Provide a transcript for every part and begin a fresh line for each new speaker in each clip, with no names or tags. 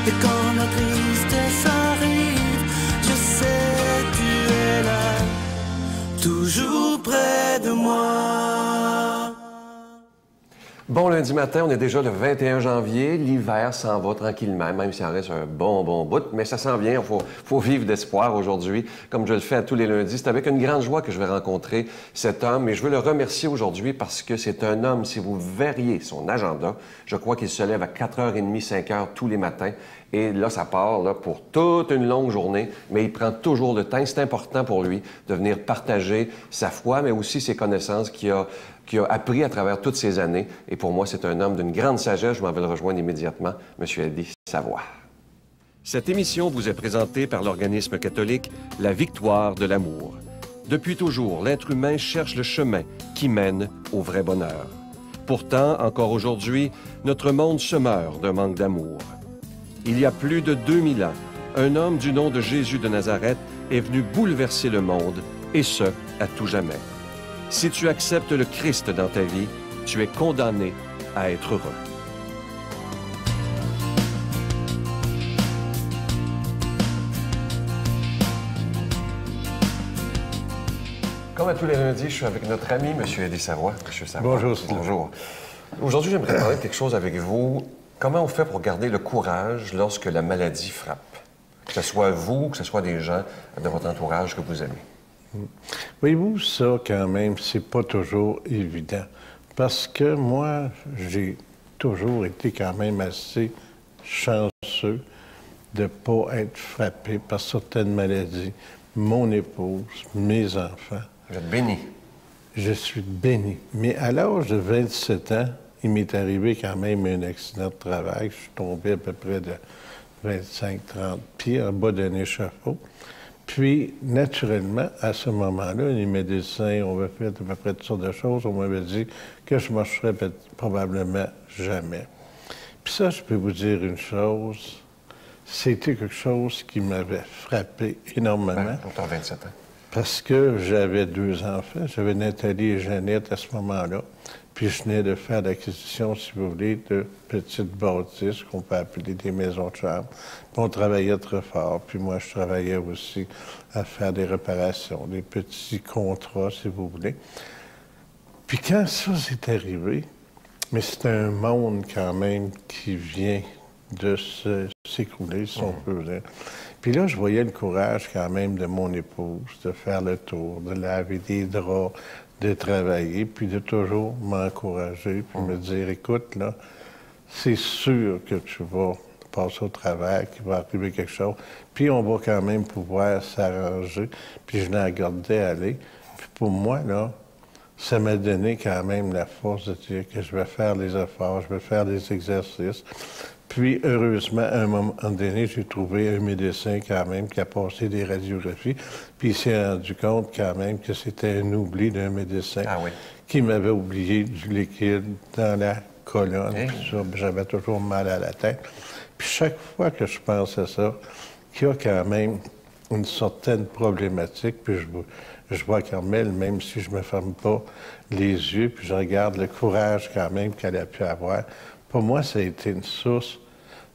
Et quand la tristesse arrive, je sais tu es là, toujours près de moi.
Bon lundi matin, on est déjà le 21 janvier. L'hiver s'en va tranquillement, même s'il en reste un bon bout. Mais ça s'en vient, il faut vivre d'espoir aujourd'hui, comme je le fais à tous les lundis. C'est avec une grande joie que je vais rencontrer cet homme. Et je veux le remercier aujourd'hui parce que c'est un homme, si vous verriez son agenda, je crois qu'il se lève à 4h30, 5h tous les matins. Et là, ça part là, pour toute une longue journée, mais il prend toujours le temps. C'est important pour lui de venir partager sa foi, mais aussi ses connaissances qu'il a appris à travers toutes ces années. Et pour moi, c'est un homme d'une grande sagesse. Je m'en vais le rejoindre immédiatement, M. Eddie Savoie. Cette émission vous est présentée par l'organisme catholique La Victoire de l'amour. Depuis toujours, l'être humain cherche le chemin qui mène au vrai bonheur. Pourtant, encore aujourd'hui, notre monde se meurt d'un manque d'amour. Il y a plus de 2000 ans, un homme du nom de Jésus de Nazareth est venu bouleverser le monde, et ce, à tout jamais. Si tu acceptes le Christ dans ta vie, tu es condamné à être heureux. Comme à tous les lundis, je suis avec notre ami, M. Eddie Savoie. M. Savoie.
Bonjour.
Bonjour. Aujourd'hui, j'aimerais parler de quelque chose avec vous. Comment on fait pour garder le courage lorsque la maladie frappe? Que ce soit vous, que ce soit des gens de votre entourage que vous aimez.
Voyez-vous, ça, quand même, c'est pas toujours évident. Parce que moi, j'ai toujours été quand même assez chanceux de ne pas être frappé par certaines maladies. Mon épouse, mes enfants.
Vous êtes béni.
Je suis béni. Mais à l'âge de 27 ans, il m'est arrivé quand même un accident de travail. Je suis tombé à peu près de 25-30 pieds en bas d'un échafaud. Puis, naturellement, à ce moment-là, les médecins ont fait à peu près toutes sortes de choses. On m'avait dit que je ne marcherais probablement jamais. Puis ça, je peux vous dire une chose, c'était quelque chose qui m'avait frappé énormément.
Pourtant, 27 ans.
Parce que j'avais 2 enfants. J'avais Nathalie et Jeannette à ce moment-là. Puis je venais de faire l'acquisition, si vous voulez, de petites bâtisses qu'on peut appeler des maisons de chambre. Puis on travaillait très fort. Puis moi, je travaillais aussi à faire des réparations, des petits contrats, si vous voulez. Puis quand ça s'est arrivé, mais c'est un monde quand même qui vient de s'écrouler, si on peut dire. Puis là, je voyais le courage quand même de mon épouse de faire le tour, de laver des draps, de travailler, puis de toujours m'encourager, puis me dire, écoute, là, c'est sûr que tu vas passer au travail, qu'il va arriver quelque chose, puis on va quand même pouvoir s'arranger, puis je l'ai gardé aller. Puis pour moi, là, ça m'a donné quand même la force de dire que je vais faire les efforts, je vais faire des exercices. Puis, heureusement, à un moment donné, j'ai trouvé un médecin quand même qui a passé des radiographies, puis il s'est rendu compte quand même que c'était un oubli d'un médecin qui m'avait oublié du liquide dans la colonne. Puis ça, j'avais toujours mal à la tête. Puis chaque fois que je pense à ça, qu'il y a quand même une certaine problématique, puis je vois Carmel, même si je ne me ferme pas les yeux, puis je regarde le courage quand même qu'elle a pu avoir. Pour moi, ça a été une source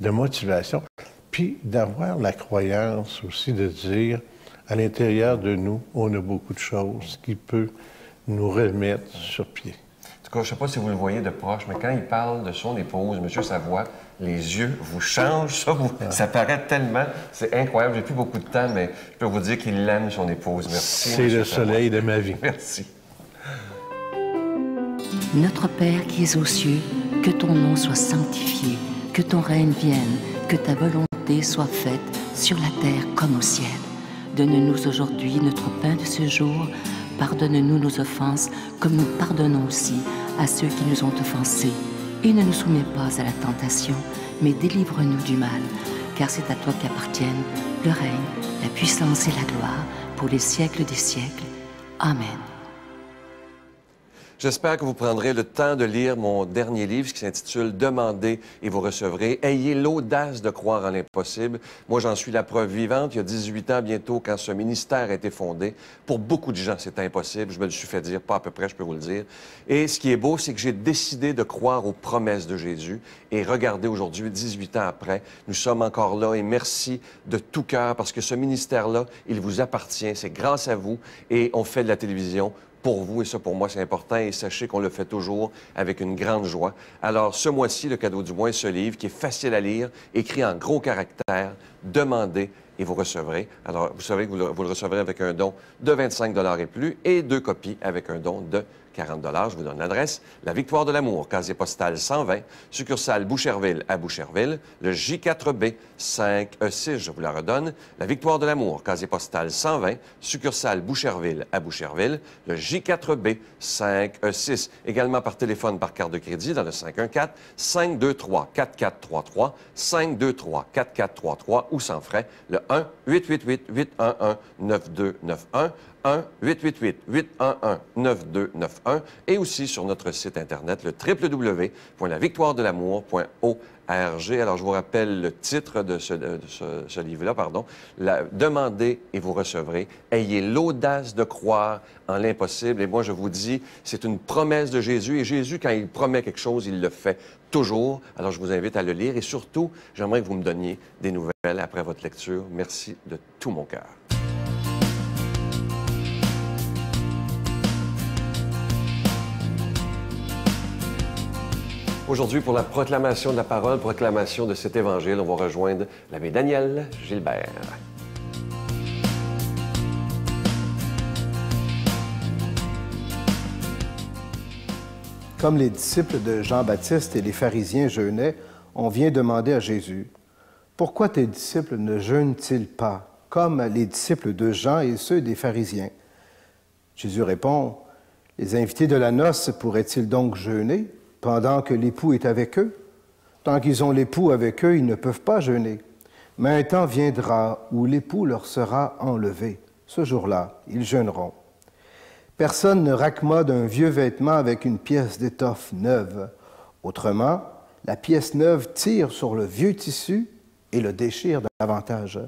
de motivation. Puis d'avoir la croyance aussi de dire, à l'intérieur de nous, on a beaucoup de choses qui peuvent nous remettre sur pied.
En tout cas, je ne sais pas si vous le voyez de proche, mais quand il parle de son épouse, M. Savoie, les yeux vous changent, ça paraît tellement, c'est incroyable. J'ai plus beaucoup de temps, mais je peux vous dire qu'il l'aime, son épouse. Merci.
C'est le soleil de ma vie.
Merci.
Notre Père qui es aux cieux, que ton nom soit sanctifié, que ton règne vienne, que ta volonté soit faite sur la terre comme au ciel. Donne-nous aujourd'hui notre pain de ce jour. Pardonne-nous nos offenses, comme nous pardonnons aussi à ceux qui nous ont offensés. Et ne nous soumets pas à la tentation, mais délivre-nous du mal, car c'est à toi qu'appartiennent le règne, la puissance et la gloire, pour les siècles des siècles. Amen.
J'espère que vous prendrez le temps de lire mon dernier livre qui s'intitule « Demandez et vous recevrez ». Ayez l'audace de croire en l'impossible. Moi, j'en suis la preuve vivante. Il y a 18 ans bientôt, quand ce ministère a été fondé, pour beaucoup de gens, c'est impossible. Je me le suis fait dire, pas à peu près, je peux vous le dire. Et ce qui est beau, c'est que j'ai décidé de croire aux promesses de Jésus. Et regardez, aujourd'hui, 18 ans après, nous sommes encore là. Et merci de tout cœur, parce que ce ministère-là, il vous appartient. C'est grâce à vous. Et on fait de la télévision pour vous, et ça, pour moi, c'est important. Et sachez qu'on le fait toujours avec une grande joie. Alors, ce mois-ci, le cadeau du mois est ce livre qui est facile à lire, écrit en gros caractères, « Demandez et vous recevrez ». Alors, vous savez que vous le recevrez avec un don de 25 $ et plus, et 2 copies avec un don de 40 $. Je vous donne l'adresse. La Victoire de l'Amour, casier postal 120, succursale Boucherville à Boucherville, le J4B 5E6, je vous la redonne. La Victoire de l'Amour, casier postal 120, succursale Boucherville à Boucherville, le J4B 5E6. Également par téléphone, par carte de crédit dans le 514-523-4433, 523-4433 ou sans frais, le 1-888-811-9291. 1-888-811-9291 et aussi sur notre site Internet, le www.lavictoiredelamour.org. Alors, je vous rappelle le titre de ce livre-là, pardon. Demandez et vous recevrez. Ayez l'audace de croire en l'impossible. Et moi, je vous dis, c'est une promesse de Jésus. Et Jésus, quand il promet quelque chose, il le fait toujours. Alors, je vous invite à le lire. Et surtout, j'aimerais que vous me donniez des nouvelles après votre lecture. Merci de tout mon cœur. Aujourd'hui, pour la proclamation de la parole, proclamation de cet évangile, on va rejoindre l'abbé Daniel Gilbert.
Comme les disciples de Jean-Baptiste et les pharisiens jeûnaient, on vient demander à Jésus, « Pourquoi tes disciples ne jeûnent-ils pas, comme les disciples de Jean et ceux des pharisiens? » Jésus répond, « Les invités de la noce pourraient-ils donc jeûner pendant que l'époux est avec eux? Tant qu'ils ont l'époux avec eux, ils ne peuvent pas jeûner. Mais un temps viendra où l'époux leur sera enlevé. Ce jour-là, ils jeûneront. Personne ne raccommode un vieux vêtement avec une pièce d'étoffe neuve. Autrement, la pièce neuve tire sur le vieux tissu et le déchire davantage.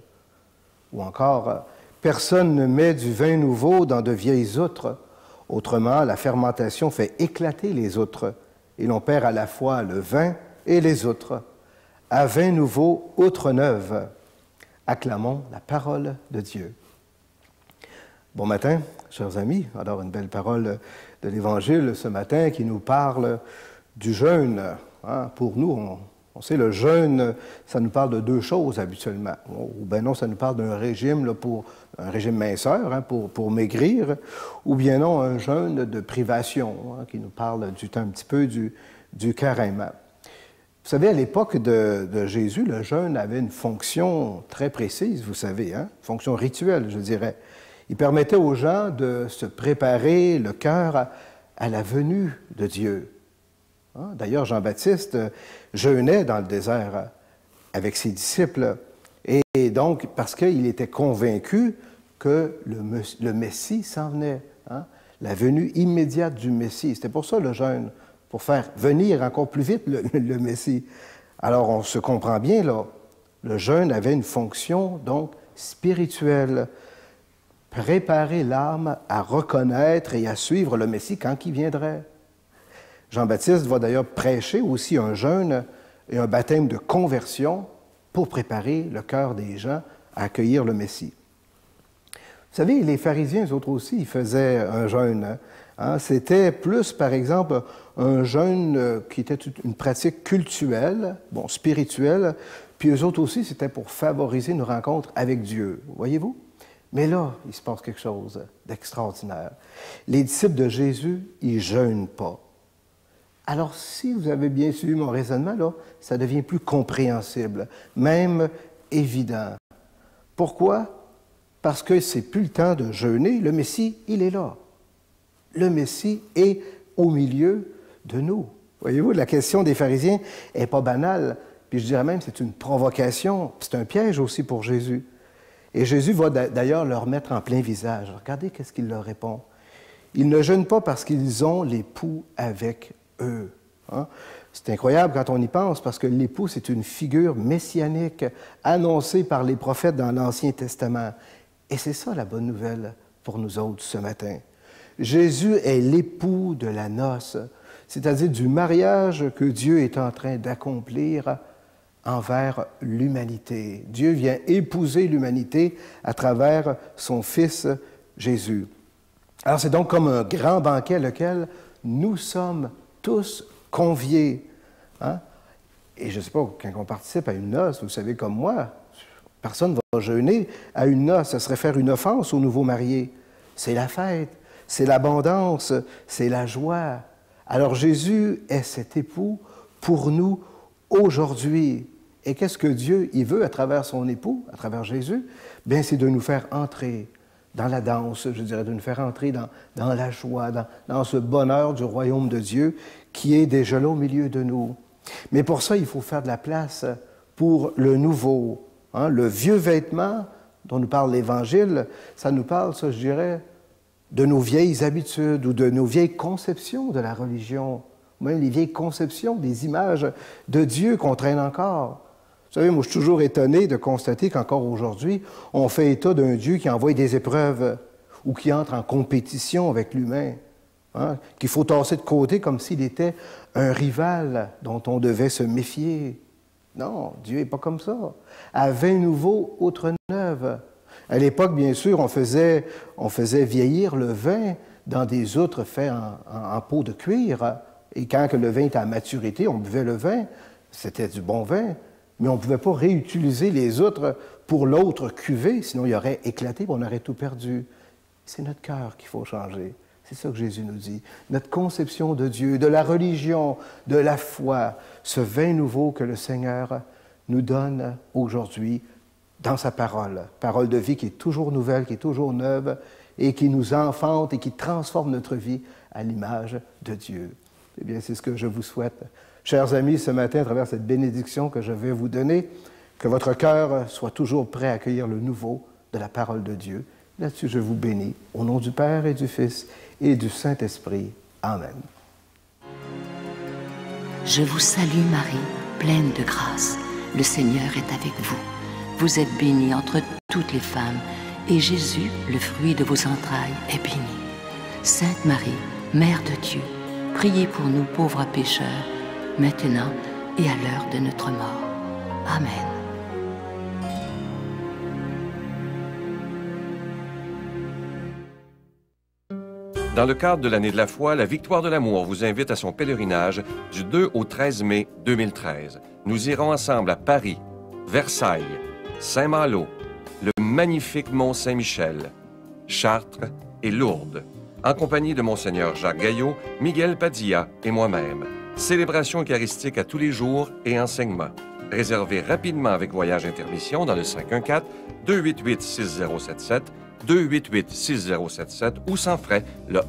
Ou encore, personne ne met du vin nouveau dans de vieilles outres. Autrement, la fermentation fait éclater les outres, et l'on perd à la fois le vin et les outres. À vin nouveau, outre neuve. Acclamons la parole de Dieu. Bon matin, chers amis. Alors, une belle parole de l'Évangile ce matin qui nous parle du jeûne. Hein? Pour nous, on sait, le jeûne, ça nous parle de deux choses habituellement. Ou bien non, ça nous parle d'un régime, là, pour un régime minceur, hein, pour maigrir, ou bien non, un jeûne de privation, hein, qui nous parle un petit peu du carême. Vous savez, à l'époque de Jésus, le jeûne avait une fonction très précise, vous savez, hein, fonction rituelle, je dirais. Il permettait aux gens de se préparer le cœur à la venue de Dieu. Hein? D'ailleurs, Jean-Baptiste jeûnait dans le désert avec ses disciples, et donc parce qu'il était convaincu que le Messie s'en venait, hein? La venue immédiate du Messie. C'était pour ça le jeûne, pour faire venir encore plus vite le Messie. Alors, on se comprend bien, là, le jeûne avait une fonction, donc, spirituelle. Préparer l'âme à reconnaître et à suivre le Messie quand il viendrait. Jean-Baptiste va d'ailleurs prêcher aussi un jeûne et un baptême de conversion pour préparer le cœur des gens à accueillir le Messie. Vous savez, les pharisiens, eux autres aussi, ils faisaient un jeûne. Hein? C'était plus, par exemple, un jeûne qui était une pratique cultuelle, bon, spirituelle, puis eux autres aussi, c'était pour favoriser une rencontre avec Dieu. Voyez-vous? Mais là, il se passe quelque chose d'extraordinaire. Les disciples de Jésus, ils ne jeûnent pas. Alors, si vous avez bien suivi mon raisonnement, là, ça devient plus compréhensible, même évident. Pourquoi? Parce que c'est plus le temps de jeûner. Le Messie, il est là. Le Messie est au milieu de nous. Voyez-vous, la question des pharisiens n'est pas banale. Puis je dirais même, c'est une provocation. C'est un piège aussi pour Jésus. Et Jésus va d'ailleurs leur mettre en plein visage. Regardez qu'est-ce qu'il leur répond. Ils ne jeûnent pas parce qu'ils ont l'époux avec eux. Hein? C'est incroyable quand on y pense, parce que l'époux, c'est une figure messianique annoncée par les prophètes dans l'Ancien Testament. Et c'est ça la bonne nouvelle pour nous autres ce matin. Jésus est l'époux de la noce, c'est-à-dire du mariage que Dieu est en train d'accomplir envers l'humanité. Dieu vient épouser l'humanité à travers son Fils Jésus. Alors c'est donc comme un grand banquet auquel nous sommes tous conviés. Hein? Et je ne sais pas, quand on participe à une noce, vous savez comme moi, personne ne va jeûner à une noce, ce serait faire une offense aux nouveaux mariés. C'est la fête, c'est l'abondance, c'est la joie. Alors Jésus est cet époux pour nous aujourd'hui. Et qu'est-ce que Dieu il veut à travers son époux, à travers Jésus? Bien, c'est de nous faire entrer dans la danse, je dirais, de nous faire entrer dans la joie, dans ce bonheur du royaume de Dieu qui est déjà là au milieu de nous. Mais pour ça, il faut faire de la place pour le nouveau. Hein? Le vieux vêtement dont nous parle l'Évangile, ça nous parle, ça, je dirais, de nos vieilles habitudes ou de nos vieilles conceptions de la religion, même les vieilles conceptions des images de Dieu qu'on traîne encore. Vous savez, moi, je suis toujours étonné de constater qu'encore aujourd'hui, on fait état d'un Dieu qui envoie des épreuves ou qui entre en compétition avec l'humain, hein, qu'il faut tasser de côté comme s'il était un rival dont on devait se méfier. Non, Dieu n'est pas comme ça. À vin nouveau, outre neuve. À l'époque, bien sûr, on faisait vieillir le vin dans des outres faits en peau de cuir. Et quand le vin était à maturité, on buvait le vin, c'était du bon vin. Mais on ne pouvait pas réutiliser les outres pour l'autre cuvée, sinon il aurait éclaté et on aurait tout perdu. C'est notre cœur qu'il faut changer. C'est ça que Jésus nous dit. Notre conception de Dieu, de la religion, de la foi, ce vin nouveau que le Seigneur nous donne aujourd'hui dans sa parole. Parole de vie qui est toujours nouvelle, qui est toujours neuve et qui nous enfante et qui transforme notre vie à l'image de Dieu. Eh bien, c'est ce que je vous souhaite. Chers amis, ce matin, à travers cette bénédiction que je vais vous donner, que votre cœur soit toujours prêt à accueillir le nouveau de la parole de Dieu. Là-dessus, je vous bénis, au nom du Père et du Fils et du Saint-Esprit. Amen.
Je vous salue Marie, pleine de grâce. Le Seigneur est avec vous. Vous êtes bénie entre toutes les femmes, et Jésus, le fruit de vos entrailles, est béni. Sainte Marie, Mère de Dieu, priez pour nous pauvres pécheurs, maintenant et à l'heure de notre mort. Amen.
Dans le cadre de l'année de la foi, la Victoire de l'amour vous invite à son pèlerinage du 2 au 13 mai 2013. Nous irons ensemble à Paris, Versailles, Saint-Malo, le magnifique Mont-Saint-Michel, Chartres et Lourdes, en compagnie de Monseigneur Jacques Gaillot, Miguel Padilla et moi-même. Célébration eucharistique à tous les jours et enseignement. Réservez rapidement avec Voyage Intermission dans le 514-288-6077, 288-6077 ou sans frais le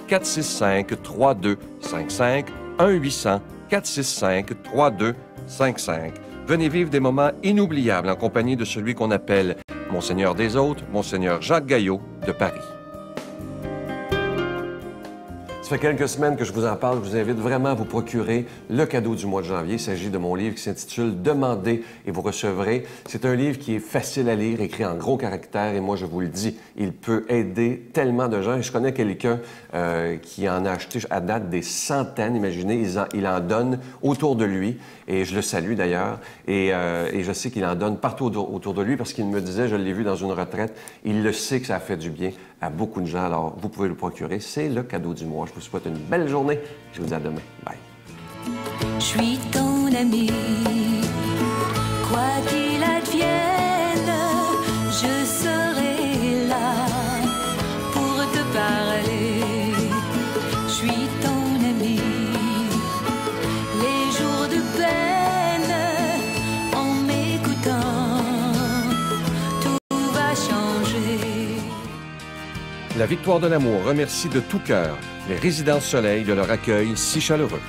1-800-465-3255, 1-800-465-3255. Venez vivre des moments inoubliables en compagnie de celui qu'on appelle Monseigneur des Autres, Monseigneur Jacques Gaillot de Paris. Ça fait quelques semaines que je vous en parle. Je vous invite vraiment à vous procurer le cadeau du mois de janvier. Il s'agit de mon livre qui s'intitule « Demandez et vous recevrez ». C'est un livre qui est facile à lire, écrit en gros caractères. Et moi, je vous le dis, il peut aider tellement de gens. Et je connais quelqu'un qui en a acheté à date des centaines. Imaginez, il en donne autour de lui. Et je le salue d'ailleurs. Et je sais qu'il en donne partout autour de lui parce qu'il me disait, je l'ai vu dans une retraite, il le sait que ça a fait du bien à beaucoup de gens. Alors, vous pouvez le procurer. C'est le cadeau du mois. Je vous souhaite une belle journée. Je vous dis à demain. Bye.
Je suis ton ami, quoi qu'il advienne, je serai là pour te parler. Je suis ton ami, les jours de peine, en m'écoutant, tout va changer.
La Victoire de l'amour remercie de tout cœur les Résidences Soleil de leur accueil si chaleureux.